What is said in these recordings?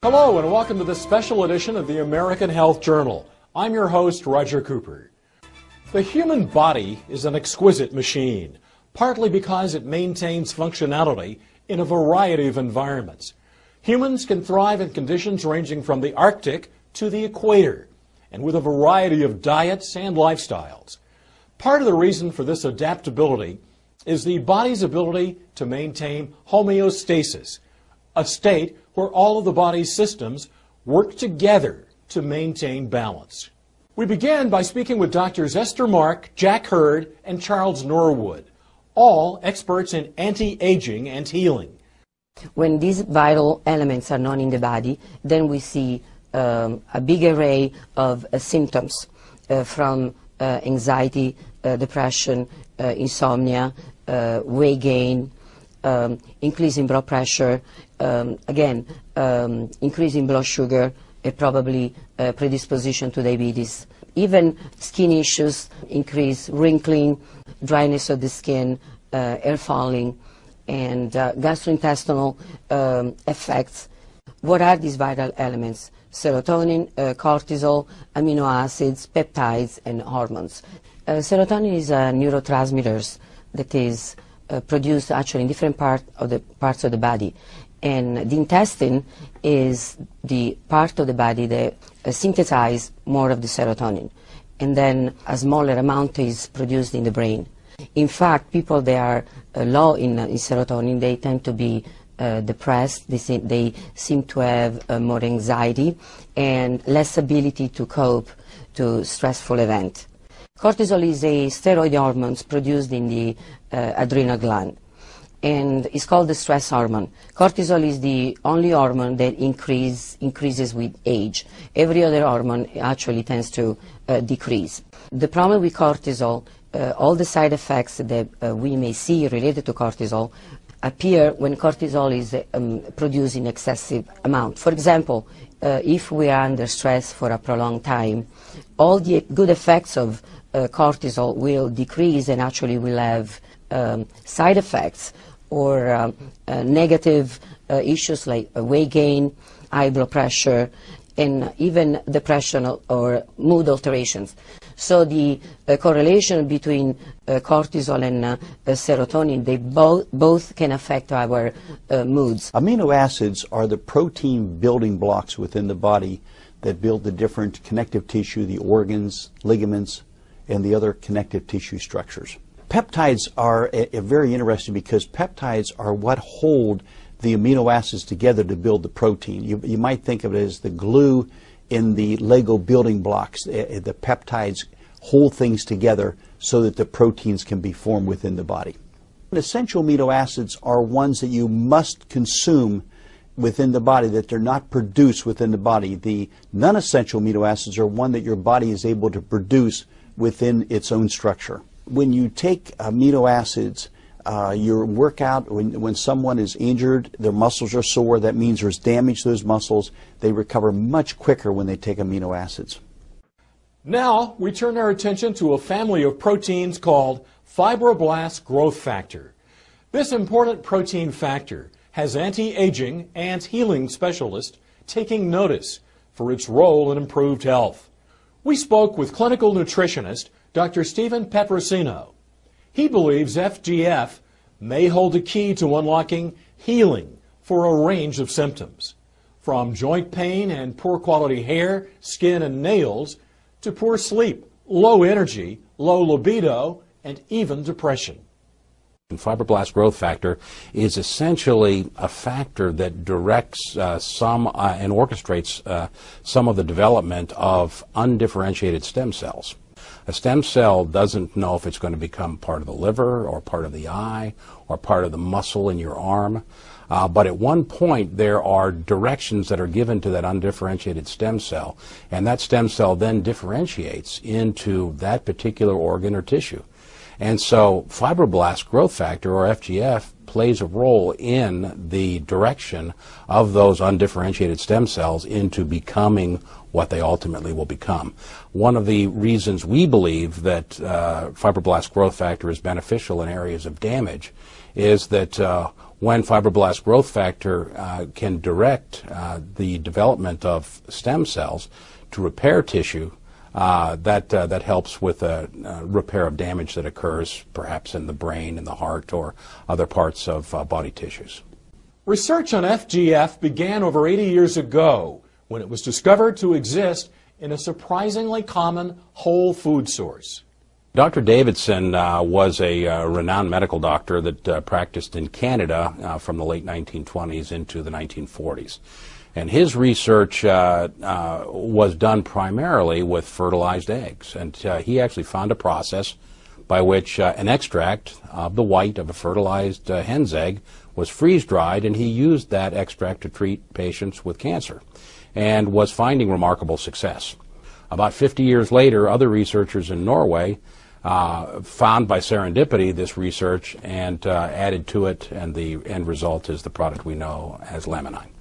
Hello and welcome to this special edition of the American Health Journal. I'm your host, Roger Cooper. The human body is an exquisite machine, partly because it maintains functionality in a variety of environments. Humans can thrive in conditions ranging from the Arctic to the equator, and with a variety of diets and lifestyles. Part of the reason for this adaptability is the body's ability to maintain homeostasis, a state where all of the body's systems work together to maintain balance. We began by speaking with Drs. Esther Mark, Jack Hurd, and Charles Norwood, all experts in anti-aging and healing. When these vital elements are known in the body, then we see a big array of symptoms from anxiety, depression, insomnia, weight gain, increase in blood pressure, increase in blood sugar, probably predisposition to diabetes. Even skin issues, increase wrinkling, dryness of the skin, hair falling, and gastrointestinal effects. What are these vital elements? Serotonin, cortisol, amino acids, peptides, and hormones. Serotonin is a neurotransmitter that is produced actually in different parts of the body. And the intestine is the part of the body that synthesizes more of the serotonin. And then a smaller amount is produced in the brain. In fact, people that are low in serotonin, they tend to be depressed, they seem to have more anxiety and less ability to cope to stressful events. Cortisol is a steroid hormone produced in the adrenal gland, and it's called the stress hormone. Cortisol is the only hormone that increases with age. Every other hormone actually tends to decrease. The problem with cortisol, all the side effects that we may see related to cortisol appear when cortisol is produced in excessive amount. For example, if we are under stress for a prolonged time, all the good effects of cortisol will decrease and actually will have side effects or negative issues like weight gain, high blood pressure, and even depression or mood alterations. So the correlation between cortisol and serotonin, they both can affect our moods. Amino acids are the protein building blocks within the body that build the different connective tissue, the organs, ligaments, and the other connective tissue structures. Peptides are very interesting because peptides are what hold the amino acids together to build the protein. You might think of it as the glue in the Lego building blocks. The peptides hold things together so that the proteins can be formed within the body. Essential amino acids are ones that you must consume within the body, that they're not produced within the body. The non-essential amino acids are one that your body is able to produce within its own structure. When you take amino acids, your workout, when someone is injured, their muscles are sore, that means there's damage to those muscles. They recover much quicker when they take amino acids. Now we turn our attention to a family of proteins called fibroblast growth factor. This important protein factor has anti-aging and healing specialists taking notice for its role in improved health. We spoke with clinical nutritionist Dr. Stephen Petrosino. He believes FGF may hold a key to unlocking healing for a range of symptoms, from joint pain and poor quality hair, skin, and nails, to poor sleep, low energy, low libido, and even depression. Fibroblast growth factor is essentially a factor that directs and orchestrates some of the development of undifferentiated stem cells. A stem cell doesn't know if it's going to become part of the liver or part of the eye or part of the muscle in your arm. But at one point, there are directions that are given to that undifferentiated stem cell, and that stem cell then differentiates into that particular organ or tissue. And so fibroblast growth factor, or FGF, plays a role in the direction of those undifferentiated stem cells into becoming what they ultimately will become. One of the reasons we believe that fibroblast growth factor is beneficial in areas of damage is that when fibroblast growth factor can direct the development of stem cells to repair tissue, that helps with repair of damage that occurs perhaps in the brain, in the heart, or other parts of body tissues. Research on FGF began over 80 years ago when it was discovered to exist in a surprisingly common whole food source. Dr. Davidson was a renowned medical doctor that practiced in Canada from the late 1920s into the 1940s. And his research was done primarily with fertilized eggs. And he actually found a process by which an extract of the white of a fertilized hen's egg was freeze-dried, and he used that extract to treat patients with cancer and was finding remarkable success. About 50 years later, other researchers in Norway found by serendipity this research and added to it, and the end result is the product we know as Laminine.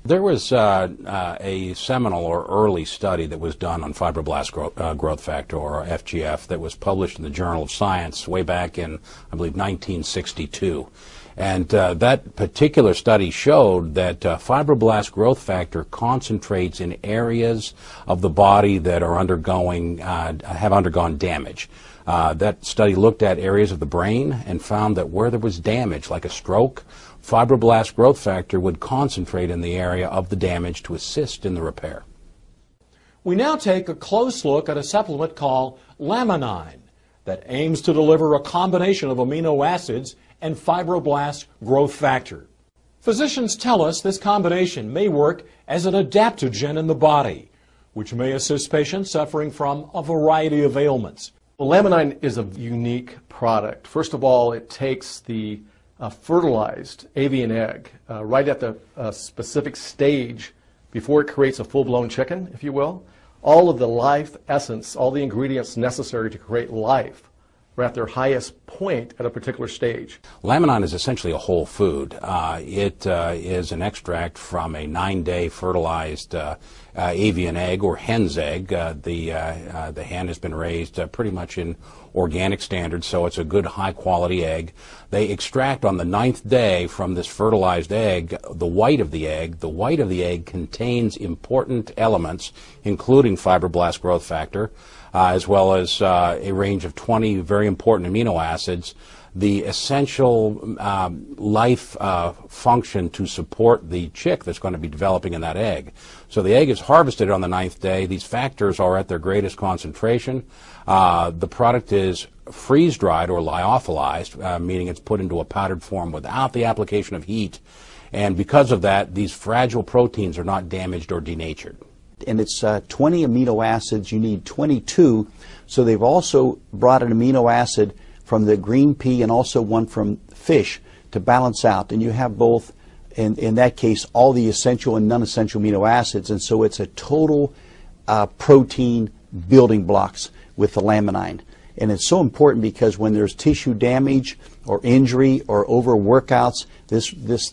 There was a seminal or early study that was done on fibroblast growth factor, or FGF, that was published in the Journal of Science way back in, I believe, 1962. And that particular study showed that fibroblast growth factor concentrates in areas of the body that are have undergone damage. That study looked at areas of the brain and found that where there was damage, like a stroke, fibroblast growth factor would concentrate in the area of the damage to assist in the repair. We now take a close look at a supplement called Laminine that aims to deliver a combination of amino acids and fibroblast growth factor. Physicians tell us this combination may work as an adaptogen in the body, which may assist patients suffering from a variety of ailments. Well, Laminine is a unique product. First of all, it takes the fertilized avian egg right at the specific stage before it creates a full-blown chicken, if you will. All of the life essence, all the ingredients necessary to create life are at their highest point at a particular stage. Laminine is essentially a whole food. It is an extract from a 9-day fertilized avian egg or hen's egg. The hen has been raised pretty much in organic standards, so it's a good high-quality egg. They extract on the 9th day from this fertilized egg the white of the egg. The white of the egg contains important elements, including fibroblast growth factor, as well as a range of 20 very important amino acids, the essential life function to support the chick that's going to be developing in that egg. So the egg is harvested on the 9th day. These factors are at their greatest concentration. The product is freeze-dried or lyophilized, meaning it's put into a powdered form without the application of heat. And because of that, these fragile proteins are not damaged or denatured. And it's 20 amino acids. You need 22. So they've also brought an amino acid from the green pea and also one from fish to balance out. And you have both, in that case, all the essential and non-essential amino acids. And so it's a total protein building blocks with the Laminine. And it's so important because when there's tissue damage or injury or overworkouts, the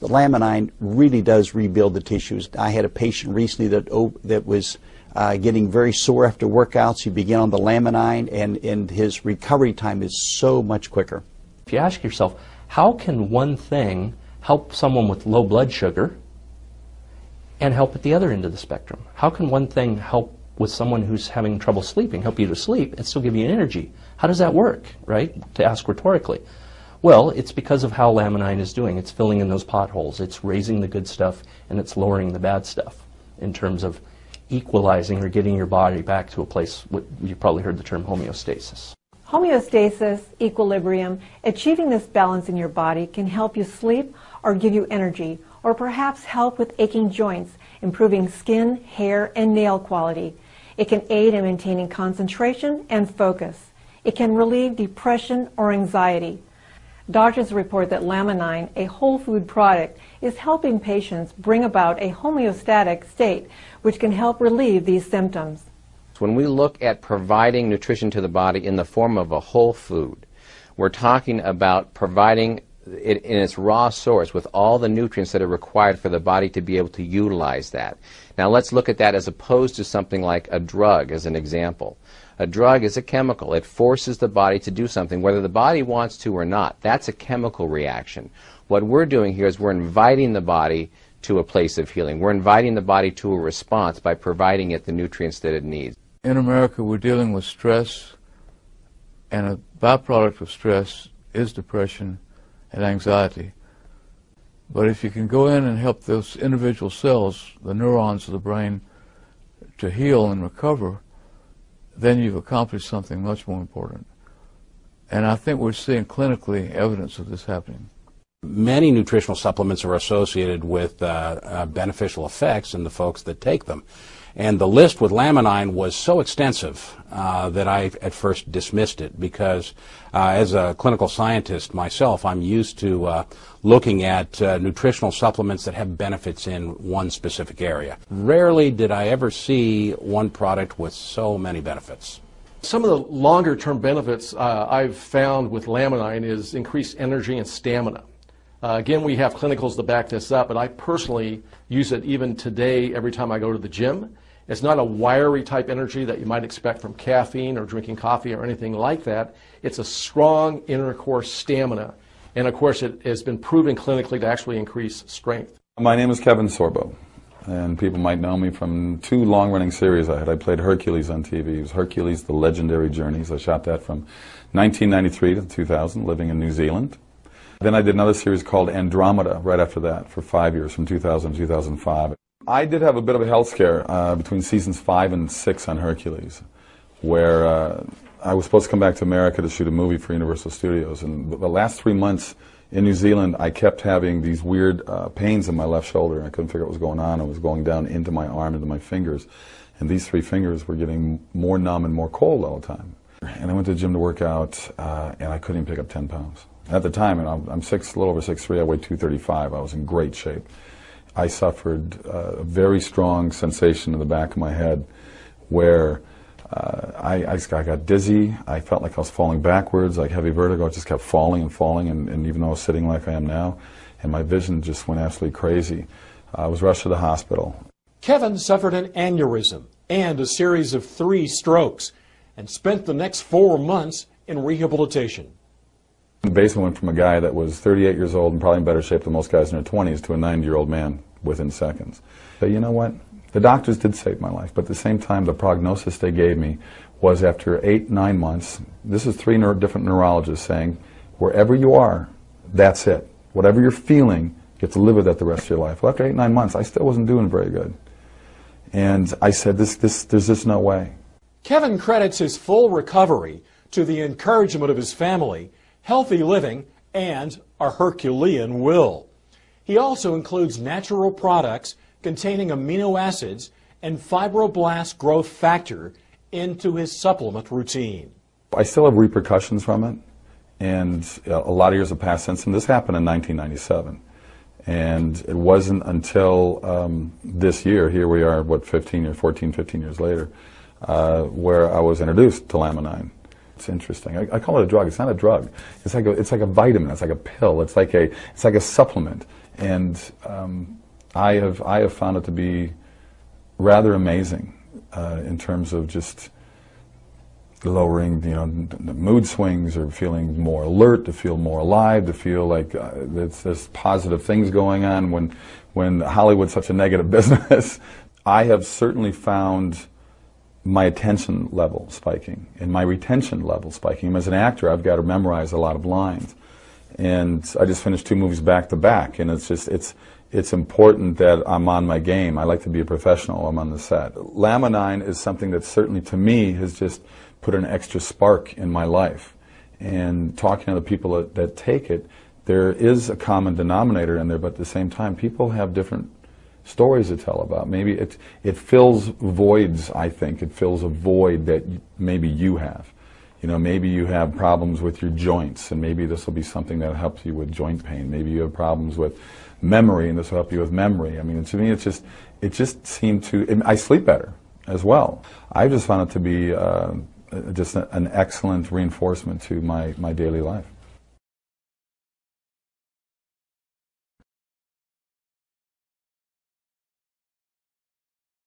Laminine really does rebuild the tissues. I had a patient recently that was getting very sore after workouts. He began on the Laminine, and his recovery time is so much quicker. If you ask yourself, how can one thing help someone with low blood sugar and help at the other end of the spectrum? How can one thing help with someone who's having trouble sleeping, help you to sleep, and still give you energy? How does that work, right? To ask rhetorically. Well, it's because of how Laminine is doing. It's filling in those potholes. It's raising the good stuff, and it's lowering the bad stuff in terms of equalizing or getting your body back to a place, you've probably heard the term homeostasis. Homeostasis, equilibrium, achieving this balance in your body can help you sleep or give you energy, or perhaps help with aching joints, improving skin, hair, and nail quality. It can aid in maintaining concentration and focus. It can relieve depression or anxiety. Doctors report that Laminine, a whole food product, is helping patients bring about a homeostatic state, which can help relieve these symptoms. When we look at providing nutrition to the body in the form of a whole food, We're talking about providing it in its raw source with all the nutrients that are required for the body to be able to utilize that. Now let's look at that as opposed to something like a drug as an example. A drug is a chemical. It forces the body to do something whether the body wants to or not. That's a chemical reaction. What we're doing here is we're inviting the body to a place of healing. We're inviting the body to a response by providing it the nutrients that it needs. In America, we're dealing with stress, and a byproduct of stress is depression and anxiety. But if you can go in and help those individual cells, the neurons of the brain, to heal and recover, then you've accomplished something much more important. And I think we're seeing clinically evidence of this happening. Many nutritional supplements are associated with beneficial effects in the folks that take them. And the list with Laminine was so extensive that I at first dismissed it because as a clinical scientist myself, I'm used to looking at nutritional supplements that have benefits in one specific area. Rarely did I ever see one product with so many benefits. Some of the longer-term benefits I've found with Laminine is increased energy and stamina. Again, we have clinicals to back this up, but I personally use it even today every time I go to the gym. It's not a wiry type energy that you might expect from caffeine or drinking coffee or anything like that. It's a strong inner core stamina. And of course, it has been proven clinically to actually increase strength. My name is Kevin Sorbo, and people might know me from 2 long-running series I had. I played Hercules on TV. It was Hercules, The Legendary Journeys. I shot that from 1993 to 2000, living in New Zealand. Then I did another series called Andromeda right after that for 5 years, from 2000 to 2005. I did have a bit of a health scare between seasons 5 and 6 on Hercules, where I was supposed to come back to America to shoot a movie for Universal Studios. And the last 3 months in New Zealand, I kept having these weird pains in my left shoulder. I couldn't figure out what was going on. It was going down into my arm, into my fingers. And these 3 fingers were getting more numb and more cold all the time. And I went to the gym to work out, and I couldn't even pick up 10 pounds. At the time, and I'm a little over 6'3", I weighed 235. I was in great shape. I suffered a very strong sensation in the back of my head where I got dizzy. I felt like I was falling backwards, like heavy vertigo. I just kept falling and falling, and even though I was sitting like I am now, and my vision just went absolutely crazy. I was rushed to the hospital. Kevin suffered an aneurysm and a series of 3 strokes and spent the next 4 months in rehabilitation. Basically went from a guy that was 38 years old and probably in better shape than most guys in their 20s to a 90-year-old man within seconds. But you know what? The doctors did save my life, but at the same time, the prognosis they gave me was after 8-9 months, this is 3 different neurologists saying, wherever you are, that's it. Whatever you're feeling, you have to live with that the rest of your life. Well, after 8-9 months, I still wasn't doing very good. And I said, there's just no way. Kevin credits his full recovery to the encouragement of his family, healthy living, and a Herculean will. He also includes natural products containing amino acids and fibroblast growth factor into his supplement routine. I still have repercussions from it, and a lot of years have passed since, and this happened in 1997. And it wasn't until this year, here we are, 15 years later, where I was introduced to Laminine. It's interesting. I call it a drug. It's not a drug. It's like a vitamin. It's like a pill. It's like a supplement. And I have found it to be rather amazing in terms of just lowering, the mood swings, or feeling more alert, to feel more alive, to feel like there's positive things going on when Hollywood's such a negative business. I have certainly found my attention level spiking and my retention level spiking. As an actor, I've got to memorize a lot of lines, and I just finished 2 movies back to back, and it's important that I'm on my game. I like to be a professional. I'm on the set. Laminine is something that certainly to me has just put an extra spark in my life. And talking to the people that take it, there is a common denominator in there, but at the same time, people have different stories to tell about. Maybe it fills voids, I think. It fills a void that maybe you have. Maybe you have problems with your joints, and maybe this will be something that helps you with joint pain. Maybe you have problems with memory, and this will help you with memory. I mean, to me, it just seemed to, and I sleep better as well. I just found it to be just an excellent reinforcement to my daily life.